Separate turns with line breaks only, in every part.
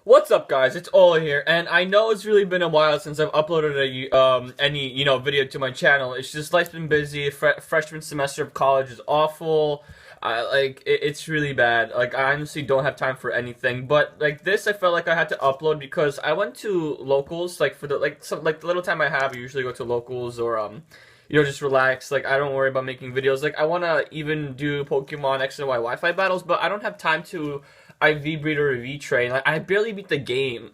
What's up, guys? It's Oleh here, and I know it's really been a while since I've uploaded any video to my channel. It's just life's been busy. Freshman semester of college is awful. It's really bad. Like I honestly don't have time for anything. But like this, I felt like I had to upload because I went to locals. Like for the the little time I have, I usually go to locals or just relax. Like I don't worry about making videos. Like I want to even do Pokemon X and Y Wi-Fi battles, but I don't have time to IV breed or IV train. Like I barely beat the game.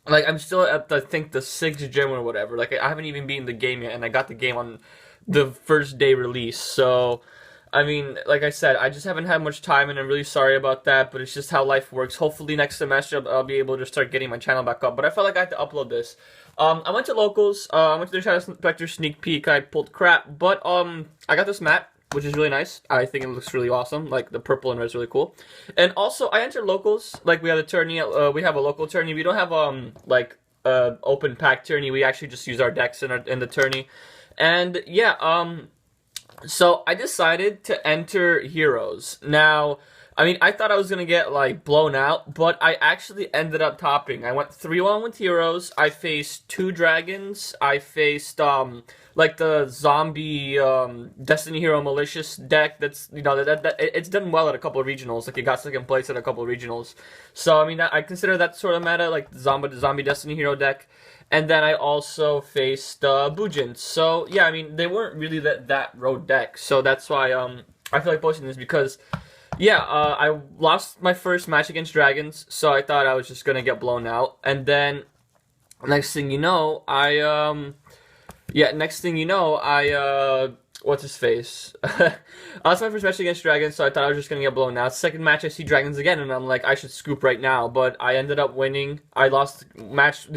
Like I'm still at I think the 6th gym or whatever. Like I haven't even beaten the game yet, and I got the game on the first day release. So I mean, like I said, I just haven't had much time, and I'm really sorry about that. But it's just how life works. Hopefully next semester I'll be able to start getting my channel back up. But I felt like I had to upload this. I went to locals. I went to the Shadow Spectre sneak peek. I pulled crap, but I got this mat, which is really nice. I think it looks really awesome. Like the purple and red is really cool. And also, I entered locals. Like we have a tourney. We have a local tourney. We don't have open pack tourney. We actually just use our decks in the tourney. And yeah, so I decided to enter Heroes. Now, I mean, I thought I was gonna get like blown out, but I actually ended up topping. I went 3-1 with Heroes. I faced 2 dragons. I faced like the zombie Destiny Hero malicious deck. That's it's done well at a couple of regionals. Like it got second place at a couple of regionals. So I mean, I consider that sort of meta, like the zombie Destiny Hero deck. And then I also faced Bujin. So yeah, I mean they weren't really that road deck. So that's why I feel like posting this because yeah, I lost my first match against Dragons, so I thought I was just gonna get blown out. And then next thing you know, what's his face? I lost my first match against Dragons, so I thought I was just gonna get blown out. Second match, I see Dragons again, and I'm like, I should scoop right now. But I ended up winning. I lost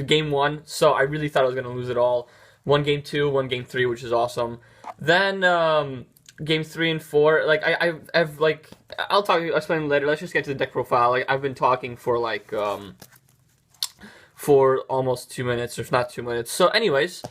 game 1, so I really thought I was gonna lose it all. Won game 2, won game 3, which is awesome. Then game 3 and 4, like I've like I'll explain later. Let's just get to the deck profile. Like I've been talking for like for almost 2 minutes, if not 2 minutes. So anyways.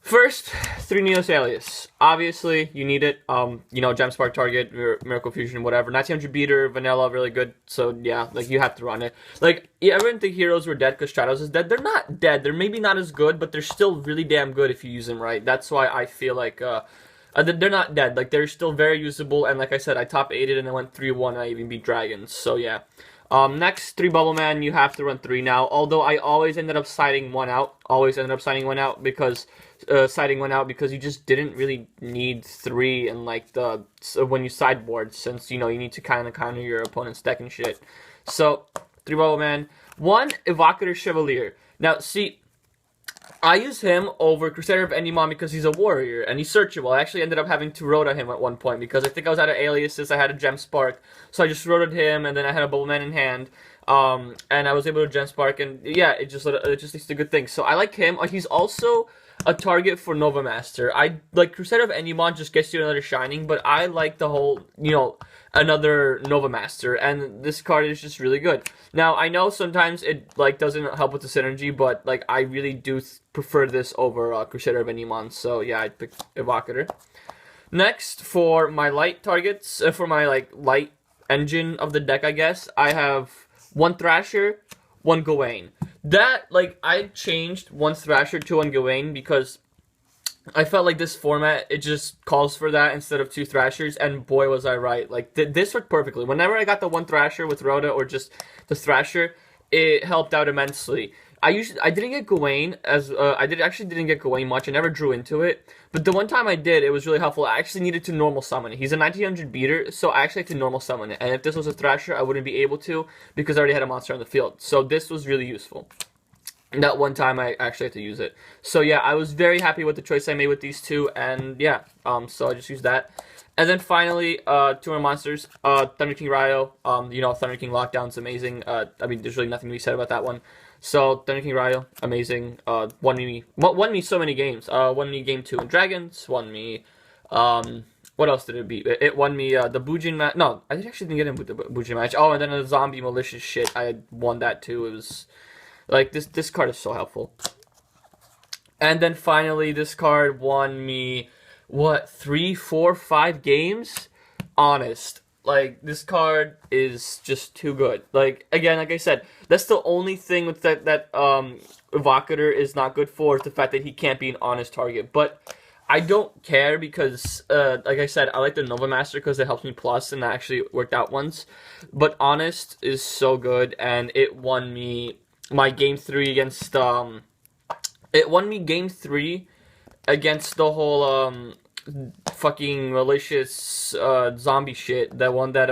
First, 3 Neos Alias. Obviously, you need it. Gem Spark Target, Miracle Fusion, whatever. 1900 beater, vanilla, really good. So yeah, like you have to run it. Like everyone think heroes were dead because Stratos is dead. They're not dead. They're maybe not as good, but they're still really damn good if you use them right. That's why I feel like they're not dead. Like they're still very usable. And like I said, I top 8'd and I went 3-1. I even beat Dragons. So yeah. Next, 3 Bubble Man, you have to run 3 now. Although I always ended up siding one out. Always ended up siding one out because you just didn't really need 3 and like when you sideboard, since you need to kind of counter your opponent's deck and shit. So 3 Bubble Man, 1 Evocator Chevalier. Now see, I use him over Crusader of Endymon because he's a warrior and he's searchable. I actually ended up having to Rhoda him at one point because I think I was out of aliases. I had a Gem Spark, so I just Rhoda him, and then I had a Bubble Man in hand. And I was able to Gem Spark, and yeah, it just leads to good things. So I like him. He's also a target for Nova Master. I like Crusader of Endymon just gets you another Shining, but I like the whole, another Nova Master, and this card is just really good. Now, I know sometimes it like doesn't help with the synergy, but like I really do prefer this over Crusader of Endymon, so yeah, I'd pick Evocator. Next, for my light targets, for my like light engine of the deck, I guess, I have 1 Thrasher, 1 Gawain. That, like, I changed 1 Thrasher to 1 Gawain because I felt like this format, it just calls for that instead of 2 Thrashers, and boy was I right. Like, this worked perfectly. Whenever I got the 1 Thrasher with Rhoda or just the Thrasher, it helped out immensely. I didn't get Gawain actually didn't get Gawain much. I never drew into it, but the one time I did, it was really helpful. I actually needed to normal summon it. He's a 1900 beater, so I actually had to normal summon it. And if this was a Thrasher, I wouldn't be able to because I already had a monster on the field. So this was really useful. And that one time I actually had to use it. So yeah, I was very happy with the choice I made with these 2, and yeah, so I just used that. And then finally, 2 more monsters, Thunder King Ryo. Thunder King Lockdown's amazing. I mean, there's really nothing to be said about that one. So Thunder King Ryo, amazing. Won me so many games. Won me game 2 in Dragons. Won me. What else did it beat? It won me the Bujin match. No, I actually didn't get him with the Bujin match. Oh, and then the zombie malicious shit. I had won that too. It was like this card is so helpful. And then finally, this card won me what 3, 4, 5 games. Honest. Like, this card is just too good. Like, again, like I said, that's the only thing with that Evocator is not good for, is the fact that he can't be an honest target. But I don't care because, like I said, I like the Nova Master because it helps me plus, and that actually worked out once. But honest is so good, and it won me my game 3 against, it won me game 3 against the whole, fucking malicious zombie shit. That one that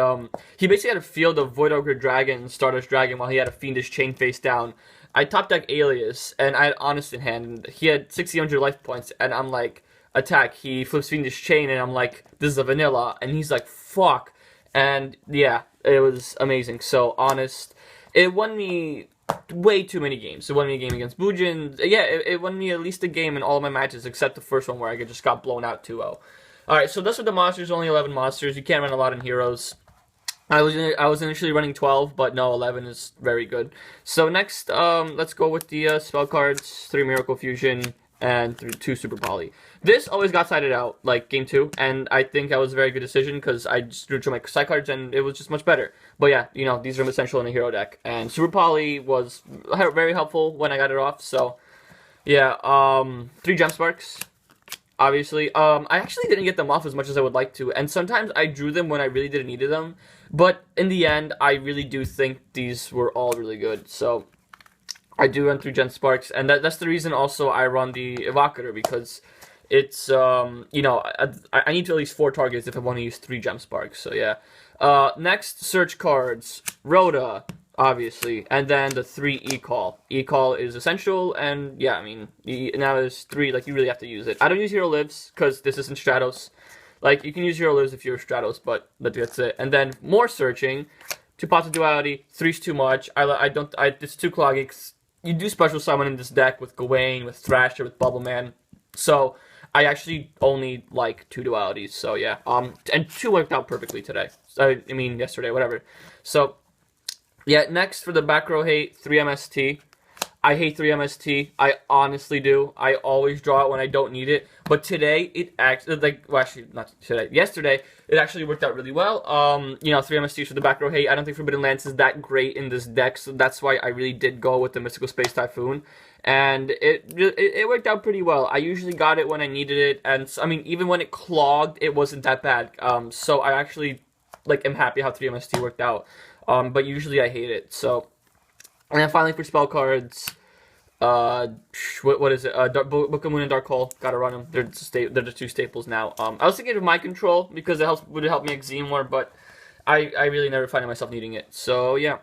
he basically had a field of Void Ogre Dragon, Stardust Dragon, while he had a Fiendish Chain face down. I top deck Alias and I had Honest in hand. And he had 600 life points, and I'm like, attack. He flips Fiendish Chain, and I'm like, this is a vanilla, and he's like, fuck. And yeah, it was amazing. So Honest, it won me way too many games. It won me a game against Bujin. Yeah, it won me at least a game in all of my matches except the first one where I just got blown out 2-0. Alright, so that's with the monsters, only 11 monsters. You can't run a lot in heroes. I was initially running 12, but no, 11 is very good. So next, let's go with the spell cards, 3 Miracle Fusion, and 2 Super Poly. This always got sided out, like game 2, and I think that was a very good decision because I just drew my side cards and it was just much better. But yeah, you know, these are essential in a hero deck, and Super Poly was very helpful when I got it off. So yeah, 3 Gem Sparks. Obviously, I actually didn't get them off as much as I would like to, and sometimes I drew them when I really didn't need them. But in the end, I really do think these were all really good. So I do run 3 Gem Sparks, and that's the reason also I run the Evocator, because it's, you know, I need to at least 4 targets if I want to use 3 Gem Sparks. So yeah. Next, search cards, Rhoda, obviously, and then the 3 E-Call. E-Call is essential, and yeah, I mean, now there's 3, like, you really have to use it. I don't use Hero Lives, because this isn't Stratos. Like, you can use Hero Lives if you're Stratos, but that's it. And then more searching, 2 pots of Duality, 3's too much. It's too cloggy. You do special summon in this deck with Gawain, with Thrasher, with Bubble Man. So I actually only like 2 dualities. So yeah, and 2 worked out perfectly today. I mean yesterday, whatever. So yeah, next for the back row hate, 3 MST. I hate 3 MST. I honestly do. I always draw it when I don't need it. But today, it actually, like, well, actually, not today. Yesterday, it actually worked out really well. You know, 3 MSTs for the back row hate. I don't think Forbidden Lance is that great in this deck, so that's why I really did go with the Mystical Space Typhoon. And it worked out pretty well. I usually got it when I needed it, and I mean, even when it clogged, it wasn't that bad. So I actually, like, am happy how 3 MST worked out. But usually I hate it, so. And then finally for spell cards, what is it? Book of Moon and Dark Hole. Gotta run them. They're the 2 staples now. I was thinking of Mind Control because would help me Exene more, but I really never find myself needing it. So yeah.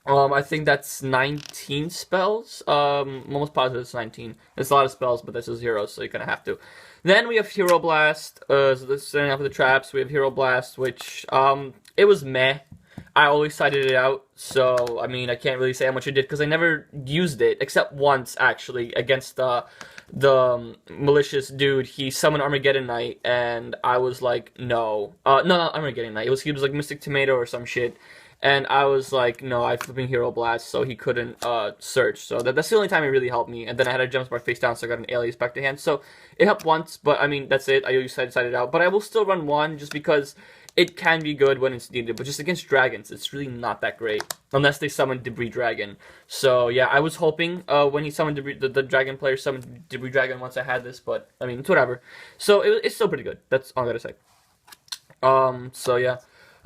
I think that's 19 spells. I'm almost positive it's 19. It's a lot of spells, but this is heroes, so you kind of have to. Then we have Hero Blast. So this is starting off with the traps. We have Hero Blast, which it was meh. I always cited it out, so I mean I can't really say how much I did because I never used it except once actually against the malicious dude. He summoned Armageddon Knight, and I was like, no, not Armageddon Knight. He was like Mystic Tomato or some shit. And I was like, no, I flipping Hero Blast, so he couldn't search. So that's the only time it really helped me. And then I had a Gem Spark face down, so I got an Alias back to hand. So it helped once, but I mean, that's it. I always decided out. But I will still run 1 just because it can be good when it's needed. But just against dragons, it's really not that great. Unless they summon Debris Dragon. So yeah, I was hoping when he summoned the dragon player summoned Debris Dragon once I had this. But I mean, it's whatever. So it's still pretty good. That's all I gotta say. So yeah.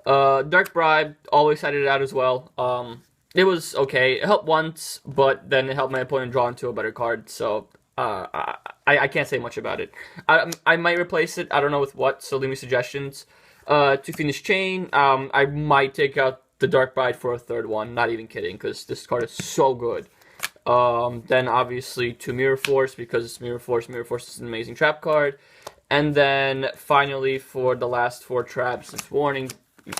Dark Bribe, always cited it out as well. It was okay. It helped once, but then it helped my opponent draw into a better card, so I can't say much about it. I might replace it, I don't know with what, so leave me suggestions. To finish Chain, I might take out the Dark Bribe for a 3rd one, not even kidding, because this card is so good. Then obviously to Mirror Force, because Mirror Force is an amazing trap card. And then finally for the last 4 traps, it's Warning.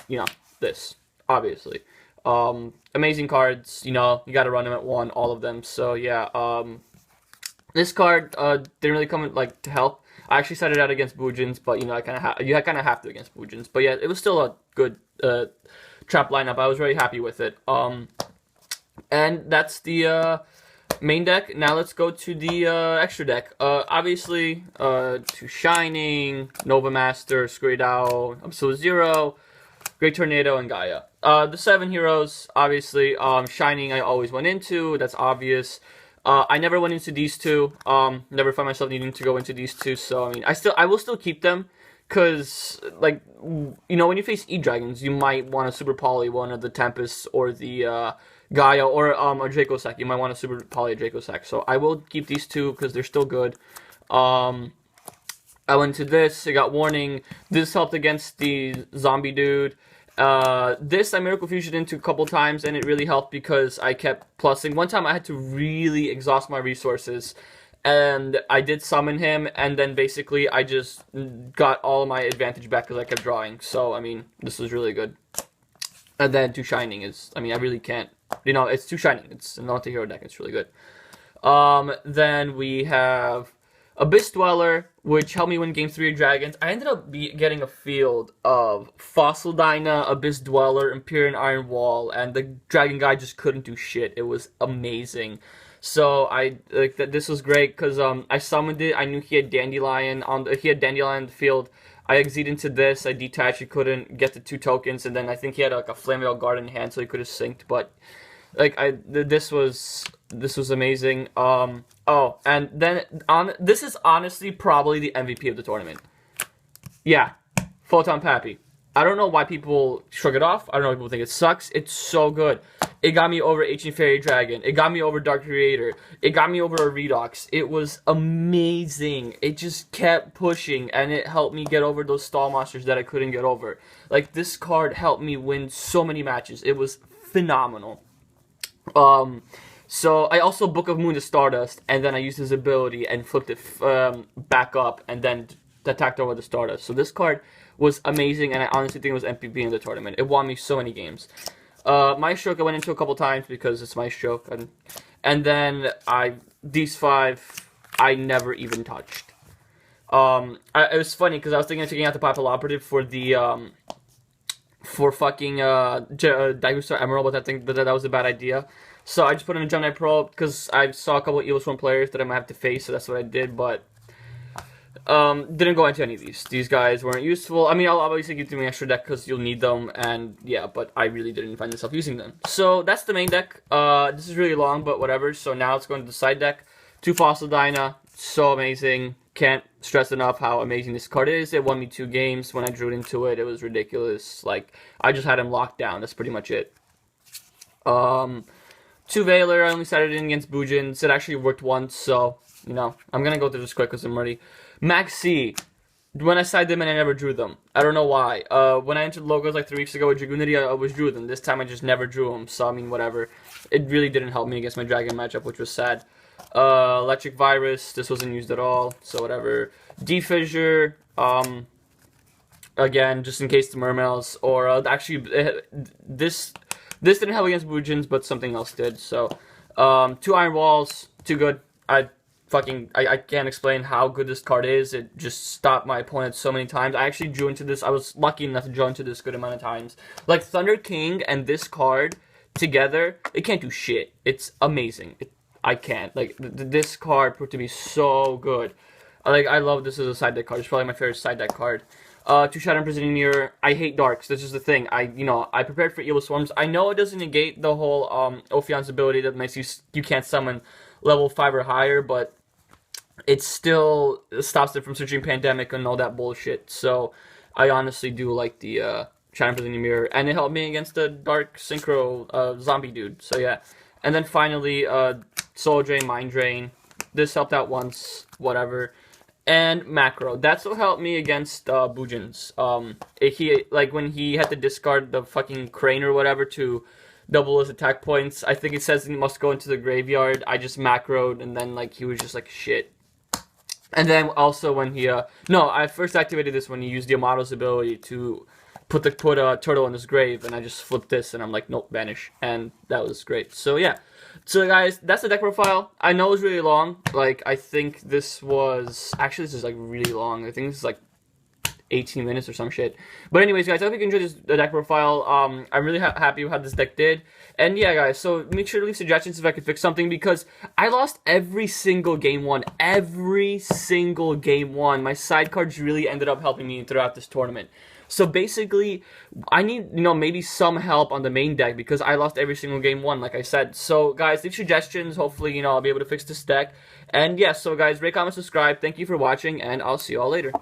You know, this, obviously. Amazing cards, you know, you gotta run them at 1, all of them. So, yeah, this card didn't really come, like, to help. I actually set it out against Bujins, but, you know, you kind of have to against Bujins. But, yeah, it was still a good trap lineup. I was very happy with it. And that's the main deck. Now let's go to the extra deck. Obviously, to Shining, Nova Master, Scurry Dow, Absolute Zero, Great Tornado, and Gaia. The 7 heroes, obviously, Shining I always went into, that's obvious. I never went into these two, never found myself needing to go into these two, so, I mean, I will still keep them, because, like, you know, when you face E-Dragons, you might want to Super Poly one of the Tempest, or the, Gaia, or, a Dracossack. You might want to Super Poly a Dracossack, so I will keep these two, because they're still good. I went to this, I got Warning. This helped against the zombie dude. This I Miracle Fusion into a couple times, and it really helped because I kept plussing. One time I had to really exhaust my resources, and I did summon him, and then basically I just got all of my advantage back because I kept drawing. So, I mean, this was really good. And then 2 Shining is, I mean, I really can't, you know, it's 2 Shining. It's a non-hero deck. It's really good. Then we have Abyss Dweller, which helped me win Game 3 of Dragons. I ended up getting a field of Fossil Dyna, Abyss Dweller, Empyrean Iron Wall, and the Dragon guy just couldn't do shit. It was amazing. So this was great because I summoned it. I knew he had Dandelion on the field. I exit into this. I detached. He couldn't get the 2 tokens, and then I think he had like a Flammable Guard in hand, so he could have synced. But like this was amazing. Oh, and then this is honestly probably the MVP of the tournament. Yeah, Photon Pappy. I don't know why people shrug it off. I don't know why people think it sucks. It's so good. It got me over Ancient Fairy Dragon. It got me over Dark Creator. It got me over a Redox. It was amazing. It just kept pushing, and it helped me get over those stall monsters that I couldn't get over. Like, this card helped me win so many matches. It was phenomenal. So I also Book of Moon to Stardust, and then I used his ability and flipped it back up, and then attacked over the Stardust. So this card was amazing, and I honestly think it was MVP in the tournament. It won me so many games. My Stroke I went into a couple times because it's my Stroke, and then these 5 I never even touched. It was funny because I was thinking of taking out the Papal Operative for the for fucking Daigusto Emerald, but I think that was a bad idea. So I just put in a Gemini Pro because I saw a couple of Evil Swarm players that I might have to face, so that's what I did, but didn't go into any of these. These guys weren't useful. I mean, I'll obviously give them an extra deck because you'll need them, and yeah, but I really didn't find myself using them. So that's the main deck. This is really long, but whatever. So now let's go into the side deck. 2 Fossil Dyna, so amazing. Can't stress enough how amazing this card is. It won me 2 games. When I drew it into it, it was ridiculous. Like, I just had him locked down. That's pretty much it. 2 Veiler, I only started in against Bujins. It actually worked once, so, you know, I'm gonna go through this quick because I'm ready. Max C. When I sided them and I never drew them. I don't know why. When I entered Logos like 3 weeks ago with Dragoonity, I always drew them. This time I just never drew them, so I mean, whatever. It really didn't help me against my Dragon matchup, which was sad. Electric Virus, this wasn't used at all, so whatever. D-Fissure, again, just in case the Mermails, or actually, this didn't help against Bujins, but something else did, so. 2 Iron Walls, too good. I can't explain how good this card is. It just stopped my opponent so many times. I actually drew into this. I was lucky enough to draw into this good amount of times. Like, Thunder King and this card together, they can't do shit. It's amazing. I can't. Like, this card proved to be so good. Like, I love this as a side deck card. It's probably my favorite side deck card. 2 Shadow Imprisoning Mirror. I hate Darks. This is the thing. I prepared for Evil Swarms. I know it doesn't negate the whole Ophion's ability that makes you can't summon level 5 or higher, but it still stops it from switching Pandemic and all that bullshit. So I honestly do like the Shadow Imprisoning Mirror, and it helped me against the Dark Synchro zombie dude. So yeah. And then finally, Soul Drain, Mind Drain. This helped out once, whatever. And Macro. That's what helped me against Bujins. When he had to discard the fucking Crane or whatever to double his attack points, I think it says he must go into the graveyard. I just macroed, and then like he was just like shit. And then also when he I first activated this when he used the Amato's ability to put a turtle in his grave, and I just flipped this, and I'm like, nope, vanish, and that was great. So yeah. So guys, that's the deck profile. I know it was really long. Like, I think this is like really long. I think this is like 18 minutes or some shit. But anyways, guys, I hope you enjoyed the deck profile. I'm really happy with how this deck did. And yeah, guys, so make sure to leave suggestions if I could fix something, because I lost every single game one. Every single game one. My side cards really ended up helping me throughout this tournament. So basically, I need, maybe some help on the main deck because I lost every single game one, like I said. So guys, leave suggestions. Hopefully, I'll be able to fix this deck. And yeah, so guys, rate, comment, subscribe. Thank you for watching, and I'll see you all later.